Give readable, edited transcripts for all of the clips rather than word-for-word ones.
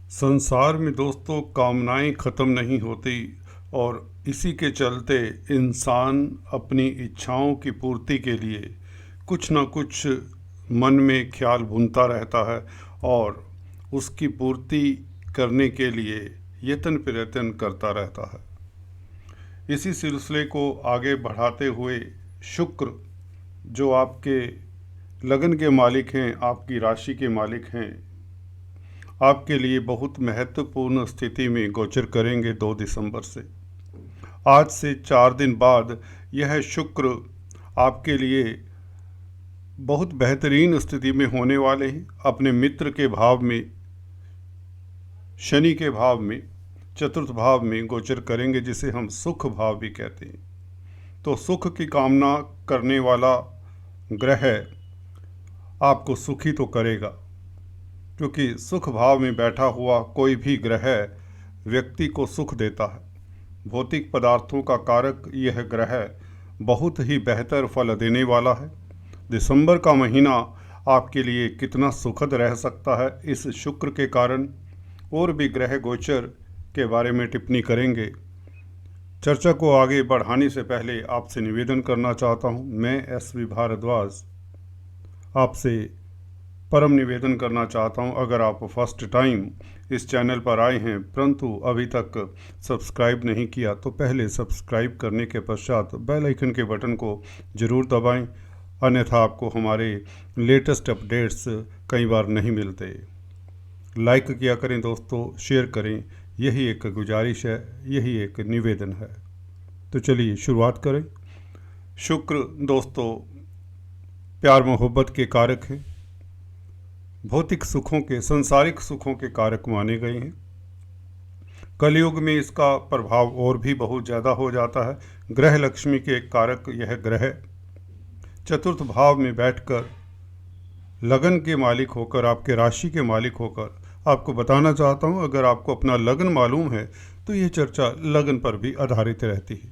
संसार में दोस्तों कामनाएं ख़त्म नहीं होती और इसी के चलते इंसान अपनी इच्छाओं की पूर्ति के लिए कुछ ना कुछ मन में ख्याल बुनता रहता है और उसकी पूर्ति करने के लिए यत्न प्रयत्न करता रहता है। इसी सिलसिले को आगे बढ़ाते हुए शुक्र जो आपके लगन के मालिक हैं, आपकी राशि के मालिक हैं, आपके लिए बहुत महत्वपूर्ण स्थिति में गोचर करेंगे 2 दिसंबर से। आज से 4 दिन बाद यह शुक्र आपके लिए बहुत बेहतरीन स्थिति में होने वाले हैं। अपने मित्र के भाव में, शनि के भाव में, चतुर्थ भाव में गोचर करेंगे, जिसे हम सुख भाव भी कहते हैं। तो सुख की कामना करने वाला ग्रह आपको सुखी तो करेगा, क्योंकि सुख भाव में बैठा हुआ कोई भी ग्रह व्यक्ति को सुख देता है। भौतिक पदार्थों का कारक यह ग्रह बहुत ही बेहतर फल देने वाला है। दिसंबर का महीना आपके लिए कितना सुखद रह सकता है, इस शुक्र के कारण और भी ग्रह गोचर के बारे में टिप्पणी करेंगे। चर्चा को आगे बढ़ाने से पहले आपसे निवेदन करना चाहता हूँ। मैं SV भारद्वाज आपसे परम निवेदन करना चाहता हूं, अगर आप फर्स्ट टाइम इस चैनल पर आए हैं परंतु अभी तक सब्सक्राइब नहीं किया तो पहले सब्सक्राइब करने के पश्चात बेल आइकन के बटन को ज़रूर दबाएं, अन्यथा आपको हमारे लेटेस्ट अपडेट्स कई बार नहीं मिलते। लाइक किया करें दोस्तों, शेयर करें, यही एक गुजारिश है, यही एक निवेदन है। तो चलिए शुरुआत करें। शुक्र दोस्तों प्यार मोहब्बत के कारक हैं, भौतिक सुखों के, संसारिक सुखों के कारक माने गए हैं। कलयुग में इसका प्रभाव और भी बहुत ज़्यादा हो जाता है। ग्रह लक्ष्मी के कारक यह ग्रह चतुर्थ भाव में बैठकर लगन के मालिक होकर, आपके राशि के मालिक होकर, आपको बताना चाहता हूँ, अगर आपको अपना लगन मालूम है तो ये चर्चा लगन पर भी आधारित रहती है।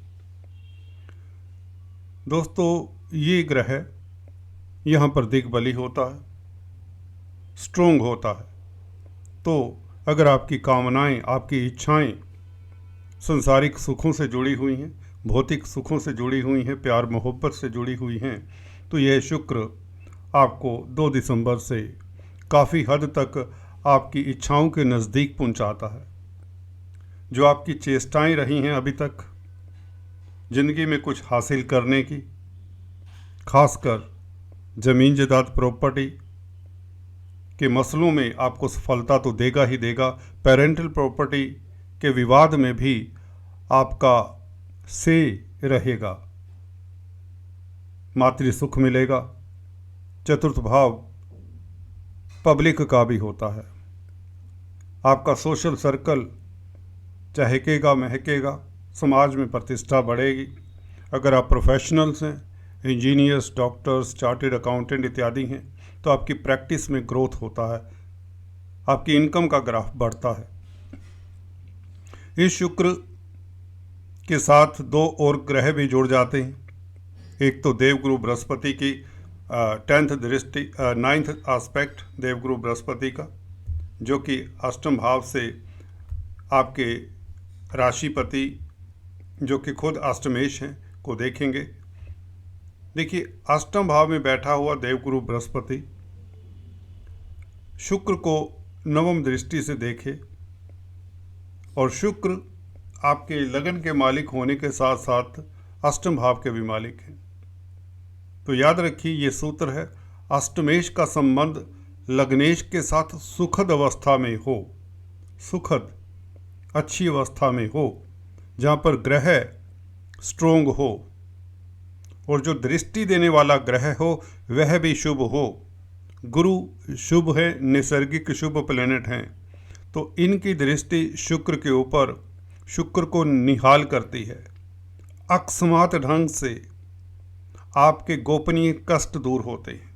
दोस्तों ये ग्रह यहाँ पर दिग्बली होता है, स्ट्रोंग होता है। तो अगर आपकी कामनाएं, आपकी इच्छाएं संसारिक सुखों से जुड़ी हुई हैं, भौतिक सुखों से जुड़ी हुई हैं, प्यार मोहब्बत से जुड़ी हुई हैं, तो यह शुक्र आपको 2 दिसंबर से काफ़ी हद तक आपकी इच्छाओं के नज़दीक पहुंचाता है। जो आपकी चेष्टाएं रही हैं अभी तक ज़िंदगी में कुछ हासिल करने की, खासकर ज़मीन जायदाद प्रॉपर्टी के मसलों में आपको सफलता तो देगा ही देगा। पेरेंटल प्रॉपर्टी के विवाद में भी आपका से रहेगा, मातृ सुख मिलेगा। चतुर्थ भाव पब्लिक का भी होता है, आपका सोशल सर्कल चहकेगा महकेगा, समाज में प्रतिष्ठा बढ़ेगी। अगर आप प्रोफेशनल्स हैं, इंजीनियर्स, डॉक्टर्स, चार्टेड अकाउंटेंट इत्यादि हैं, तो आपकी प्रैक्टिस में ग्रोथ होता है, आपकी इनकम का ग्राफ बढ़ता है। इस शुक्र के साथ 2 और ग्रह भी जुड़ जाते हैं। एक तो देवगुरु बृहस्पति की 10th दृष्टि, 9th एस्पेक्ट देवगुरु बृहस्पति का, जो कि अष्टम भाव से आपके राशिपति जो कि खुद अष्टमेश हैं को देखेंगे। देखिए, अष्टम भाव में बैठा हुआ देवगुरु बृहस्पति शुक्र को नवम दृष्टि से देखे, और शुक्र आपके लगन के मालिक होने के साथ साथ अष्टम भाव के भी मालिक हैं। तो याद रखिए, ये सूत्र है, अष्टमेश का संबंध लग्नेश के साथ सुखद अवस्था में हो, सुखद अच्छी अवस्था में हो, जहाँ पर ग्रह स्ट्रोंग हो और जो दृष्टि देने वाला ग्रह हो वह भी शुभ हो। गुरु शुभ है, नैसर्गिक शुभ प्लेनेट हैं, तो इनकी दृष्टि शुक्र के ऊपर शुक्र को निहाल करती है। अकस्मात ढंग से आपके गोपनीय कष्ट दूर होते हैं,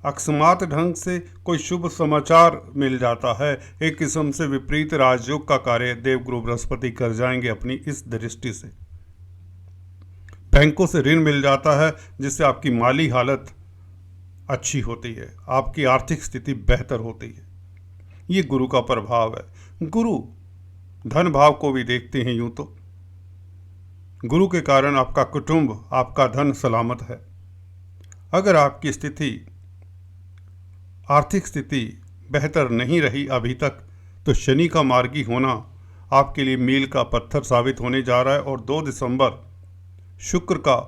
अकस्मात ढंग से कोई शुभ समाचार मिल जाता है। एक किस्म से विपरीत राजयोग का कार्य देवगुरु बृहस्पति कर जाएंगे अपनी इस दृष्टि से। बैंकों से ऋण मिल जाता है, जिससे आपकी माली हालत अच्छी होती है, आपकी आर्थिक स्थिति बेहतर होती है। ये गुरु का प्रभाव है। गुरु धन भाव को भी देखते हैं यूं तो। गुरु के कारण आपका कुटुंब, आपका धन सलामत है। अगर आपकी स्थिति, आर्थिक स्थिति बेहतर नहीं रही अभी तक, तो शनि का मार्गी होना आपके लिए मील का पत्थर साबित होने जा रहा है। और 2 दिसंबर शुक्र का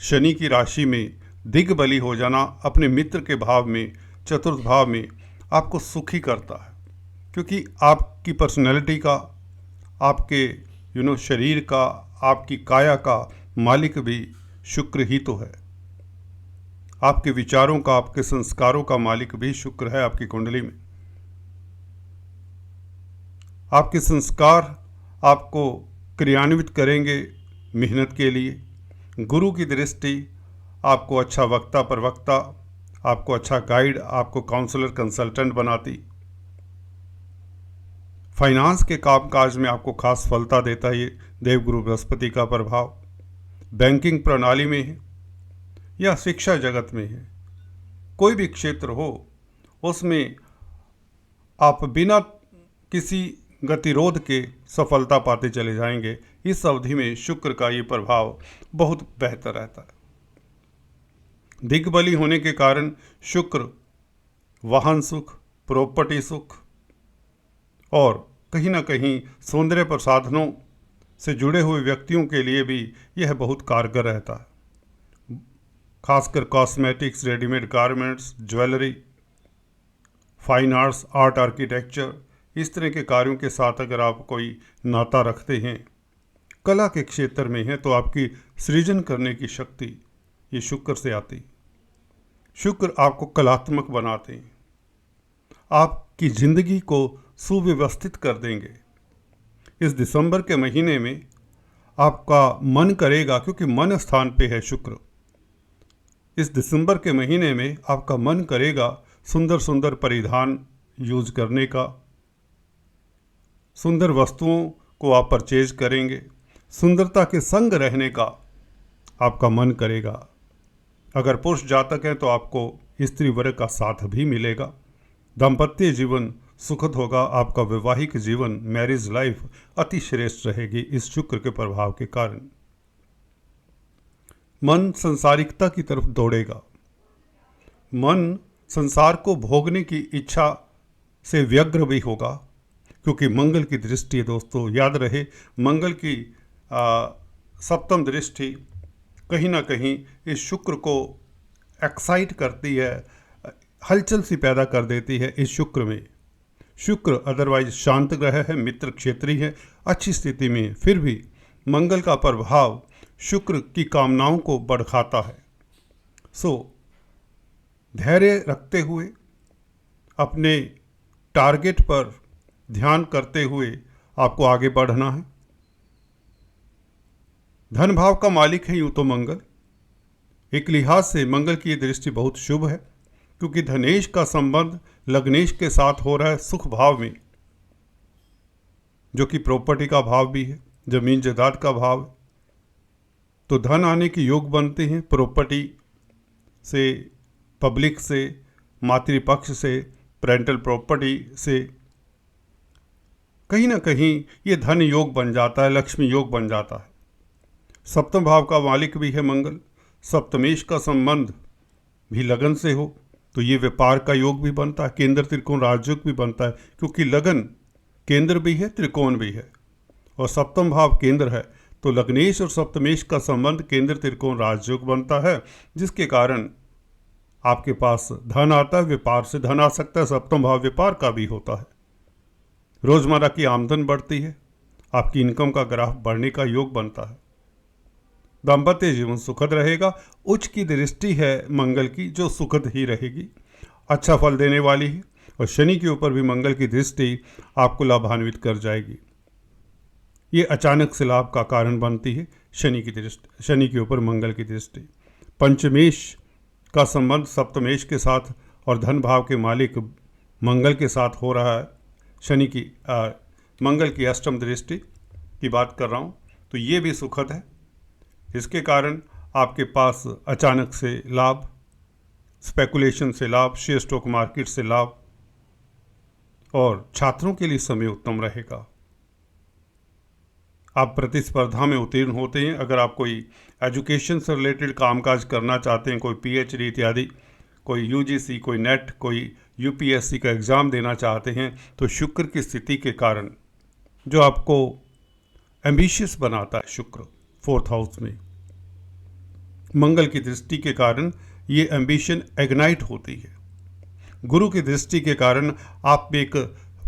शनि की राशि में दिग्बली हो जाना अपने मित्र के भाव में, चतुर्थ भाव में, आपको सुखी करता है। क्योंकि आपकी पर्सनैलिटी का, आपके शरीर का, आपकी काया का मालिक भी शुक्र ही तो है। आपके विचारों का, आपके संस्कारों का मालिक भी शुक्र है आपकी कुंडली में। आपके संस्कार आपको क्रियान्वित करेंगे मेहनत के लिए। गुरु की दृष्टि आपको अच्छा वक्ता, प्रवक्ता, आपको अच्छा गाइड, आपको काउंसलर, कंसल्टेंट बनाती। फाइनेंस के कामकाज में आपको खास फलता देता है ये देवगुरु बृहस्पति का प्रभाव। बैंकिंग प्रणाली में है या शिक्षा जगत में है, कोई भी क्षेत्र हो, उसमें आप बिना किसी गतिरोध के सफलता पाते चले जाएंगे। इस अवधि में शुक्र का ये प्रभाव बहुत बेहतर रहता है। दिग्बली होने के कारण शुक्र वाहन सुख, प्रॉपर्टी सुख और कहीं ना कहीं सौंदर्य प्रसाधनों से जुड़े हुए व्यक्तियों के लिए भी यह बहुत कारगर रहता है। खासकर cosmetics, readymade garments, jewellery, fine arts, art, architecture, इस तरह के कार्यों के साथ अगर आप कोई नाता रखते हैं, कला के क्षेत्र में हैं, तो आपकी सृजन करने की शक्ति ये शुक्र से आती। शुक्र आपको कलात्मक बनाते हैं, आपकी जिंदगी को सुव्यवस्थित कर देंगे। इस दिसंबर के महीने में आपका मन करेगा, क्योंकि मन स्थान पे है शुक्र, इस दिसंबर के महीने में आपका मन करेगा सुंदर सुंदर परिधान यूज करने का, सुंदर वस्तुओं को आप परचेज करेंगे, सुंदरता के संग रहने का आपका मन करेगा। अगर पुरुष जातक हैं तो आपको स्त्री वर्ग का साथ भी मिलेगा। दाम्पत्य जीवन सुखद होगा। आपका वैवाहिक जीवन, मैरिज लाइफ अति श्रेष्ठ रहेगी इस शुक्र के प्रभाव के कारण। मन संसारिकता की तरफ दौड़ेगा। मन संसार को भोगने की इच्छा से व्यग्र भी होगा, क्योंकि मंगल की दृष्टि है दोस्तों। याद रहे, मंगल की सप्तम दृष्टि कहीं ना कहीं इस शुक्र को एक्साइट करती है, हलचल सी पैदा कर देती है इस शुक्र में। शुक्र अदरवाइज शांत ग्रह है, मित्र क्षेत्री है, अच्छी स्थिति में, फिर भी मंगल का प्रभाव शुक्र की कामनाओं को बढ़ाता है। सो धैर्य रखते हुए, अपने टारगेट पर ध्यान करते हुए आपको आगे बढ़ना है। धन भाव का मालिक है यूं तो मंगल। एक लिहाज से मंगल की ये दृष्टि बहुत शुभ है, क्योंकि धनेश का संबंध लग्नेश के साथ हो रहा है सुख भाव में, जो कि प्रॉपर्टी का भाव भी है, जमीन जायदाद का भाव है। तो धन आने के योग बनते हैं प्रॉपर्टी से, पब्लिक से, मातृपक्ष से, पेरेंटल प्रॉपर्टी से। कहीं ना कहीं ये धन योग बन जाता है, लक्ष्मी योग बन जाता है। सप्तम भाव का मालिक भी है मंगल। सप्तमेश का संबंध भी लगन से हो तो ये व्यापार का योग भी बनता है, केंद्र त्रिकोण राजयोग भी बनता है, क्योंकि लगन केंद्र भी है, त्रिकोण भी है, और सप्तम भाव केंद्र है। तो लग्नेश और सप्तमेश का संबंध केंद्र त्रिकोण राजयोग बनता है, जिसके कारण आपके पास धन आता है। व्यापार से धन आ सकता है, सप्तम भाव व्यापार का भी होता है। रोजमर्रा की आमदन बढ़ती है, आपकी इनकम का ग्राफ बढ़ने का योग बनता है। दाम्पत्य जीवन सुखद रहेगा। उच्च की दृष्टि है मंगल की, जो सुखद ही रहेगी, अच्छा फल देने वाली है। और शनि के ऊपर भी मंगल की दृष्टि आपको लाभान्वित कर जाएगी। ये अचानक से लाभ का कारण बनती है शनि की दृष्टि, शनि के ऊपर मंगल की दृष्टि। पंचमेश का संबंध सप्तमेश के साथ और धन भाव के मालिक मंगल के साथ हो रहा है। शनि की मंगल की अष्टम दृष्टि की बात कर रहा हूँ, तो ये भी सुखद है। इसके कारण आपके पास अचानक से लाभ, स्पेकुलेशन से लाभ, शेयर स्टॉक मार्केट से लाभ, और छात्रों के लिए समय उत्तम रहेगा। आप प्रतिस्पर्धा में उत्तीर्ण होते हैं। अगर आप कोई एजुकेशन से रिलेटेड कामकाज करना चाहते हैं, कोई पीएचडी इत्यादि, कोई यूजीसी, कोई नेट, कोई यूपीएससी का एग्ज़ाम देना चाहते हैं, तो शुक्र की स्थिति के कारण जो आपको एम्बिशियस बनाता है, शुक्र 4th हाउस में मंगल की दृष्टि के कारण ये एम्बिशन इग्नाइट होती है। गुरु की दृष्टि के कारण आप में एक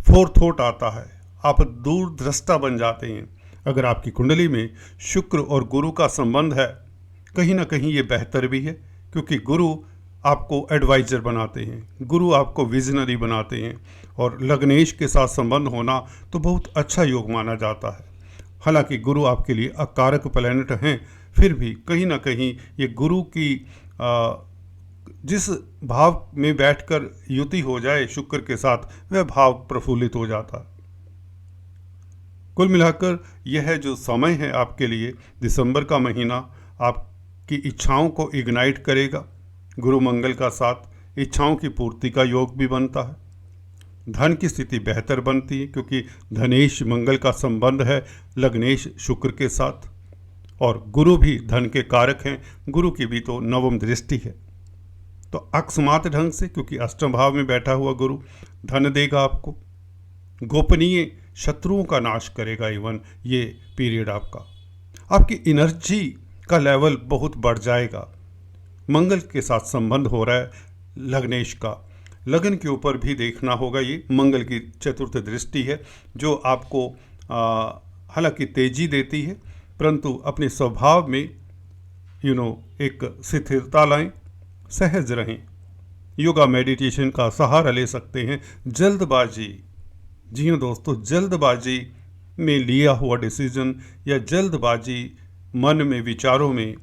फोरथॉट आता है, आप दूरदृष्टा बन जाते हैं। अगर आपकी कुंडली में शुक्र और गुरु का संबंध है, कहीं ना कहीं ये बेहतर भी है, क्योंकि गुरु आपको एडवाइजर बनाते हैं, गुरु आपको विजनरी बनाते हैं। और लग्नेश के साथ संबंध होना तो बहुत अच्छा योग माना जाता है। हालांकि गुरु आपके लिए अकारक प्लैनेट हैं, फिर भी कहीं ना कहीं ये गुरु की जिस भाव में बैठकर युति हो जाए शुक्र के साथ, वह भाव प्रफुल्लित हो जाता है। कुल मिलाकर यह जो समय है आपके लिए, दिसंबर का महीना आपकी इच्छाओं को इग्नाइट करेगा। गुरु मंगल का साथ इच्छाओं की पूर्ति का योग भी बनता है। धन की स्थिति बेहतर बनती है, क्योंकि धनेश मंगल का संबंध है लग्नेश शुक्र के साथ, और गुरु भी धन के कारक हैं। गुरु की भी तो नवम दृष्टि है, तो अकस्मात ढंग से, क्योंकि अष्टम भाव में बैठा हुआ गुरु धन देगा आपको, गोपनीय शत्रुओं का नाश करेगा। इवन ये पीरियड आपकी एनर्जी का लेवल बहुत बढ़ जाएगा। मंगल के साथ संबंध हो रहा है लग्नेश का, लगन के ऊपर भी देखना होगा। ये मंगल की चतुर्थ दृष्टि है, जो आपको हालांकि तेजी देती है, परंतु अपने स्वभाव में एक स्थिरता लाएं, सहज रहें। योगा मेडिटेशन का सहारा ले सकते हैं। जल्दबाजी, जी हाँ दोस्तों, जल्दबाजी में लिया हुआ डिसीजन या जल्दबाजी मन में विचारों में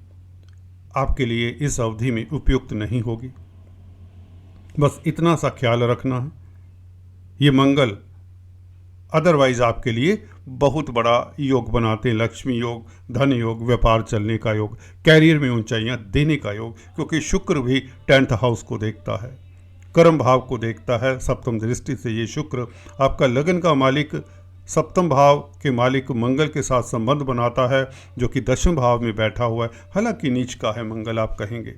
आपके लिए इस अवधि में उपयुक्त नहीं होगी। बस इतना सा ख्याल रखना है। ये मंगल अदरवाइज आपके लिए बहुत बड़ा योग बनाते हैं, लक्ष्मी योग, धन योग, व्यापार चलने का योग, कैरियर में ऊंचाइयां देने का योग, क्योंकि शुक्र भी 10th हाउस को देखता है, कर्म भाव को देखता है। सप्तम दृष्टि से ये शुक्र आपका लगन का मालिक, सप्तम भाव के मालिक मंगल के साथ संबंध बनाता है, जो कि 10वें भाव में बैठा हुआ है। हालांकि नीच का है मंगल आप कहेंगे,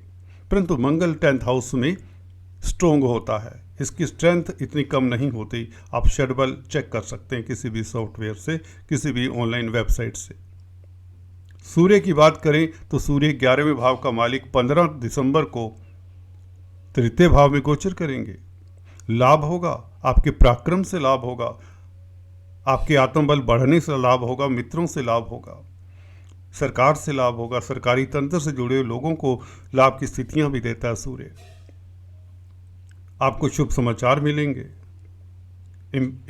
परंतु मंगल 10th हाउस में स्ट्रोंग होता है। इसकी स्ट्रेंथ इतनी कम नहीं होती। आप शेड्यूल चेक कर सकते हैं किसी भी सॉफ्टवेयर से, किसी भी ऑनलाइन वेबसाइट से। सूर्य की बात करें तो सूर्य 11वें भाव का मालिक 15 दिसंबर को तृतीय भाव में गोचर करेंगे। लाभ होगा, आपके पराक्रम से लाभ होगा, आपके आत्मबल बढ़ने से लाभ होगा, मित्रों से लाभ होगा, सरकार से लाभ होगा, सरकारी तंत्र से जुड़े लोगों को लाभ की स्थितियां भी देता है सूर्य। आपको शुभ समाचार मिलेंगे।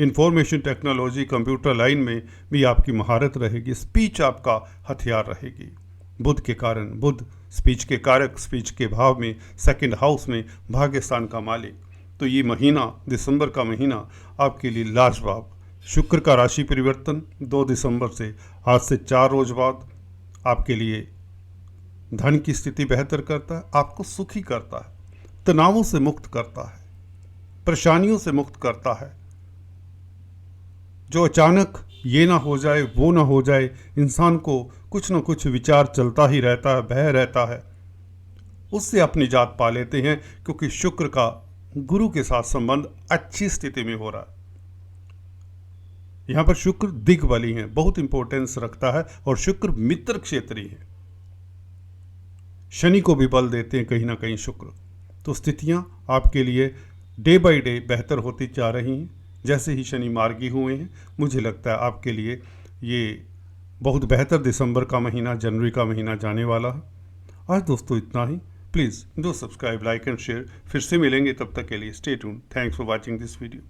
इंफॉर्मेशन टेक्नोलॉजी, कंप्यूटर लाइन में भी आपकी महारत रहेगी। स्पीच आपका हथियार रहेगी। बुध के कारण, बुध स्पीच के कारक, स्पीच के भाव में, 2nd हाउस में, भाग्य स्थान का मालिक। तो ये महीना, दिसंबर का महीना आपके लिए लाजवाब। शुक्र का राशि परिवर्तन 2 दिसंबर से, आज से 4 रोज बाद आपके लिए धन की स्थिति बेहतर करता है, आपको सुखी करता है, तनावों से मुक्त करता है, परेशानियों से मुक्त करता है। जो अचानक ये ना हो जाए, वो ना हो जाए, इंसान को कुछ ना कुछ विचार चलता ही रहता है, भय रहता है, उससे अपनी जात पा लेते हैं, क्योंकि शुक्र का गुरु के साथ संबंध अच्छी स्थिति में हो रहा है। यहां पर शुक्र दिग्बली है, बहुत इंपॉर्टेंस रखता है, और शुक्र मित्र क्षेत्रीय है। शनि को भी बल देते हैं कहीं ना कहीं शुक्र। तो स्थितियां आपके लिए डे बाय डे बेहतर होती जा रही हैं। जैसे ही शनि मार्गी हुए हैं, मुझे लगता है आपके लिए ये बहुत बेहतर दिसंबर का महीना, जनवरी का महीना जाने वाला है। आज दोस्तों इतना ही। Please do subscribe, like and share. फिर से मिलेंगे, तब तक के लिए stay tuned. Thanks for watching this video.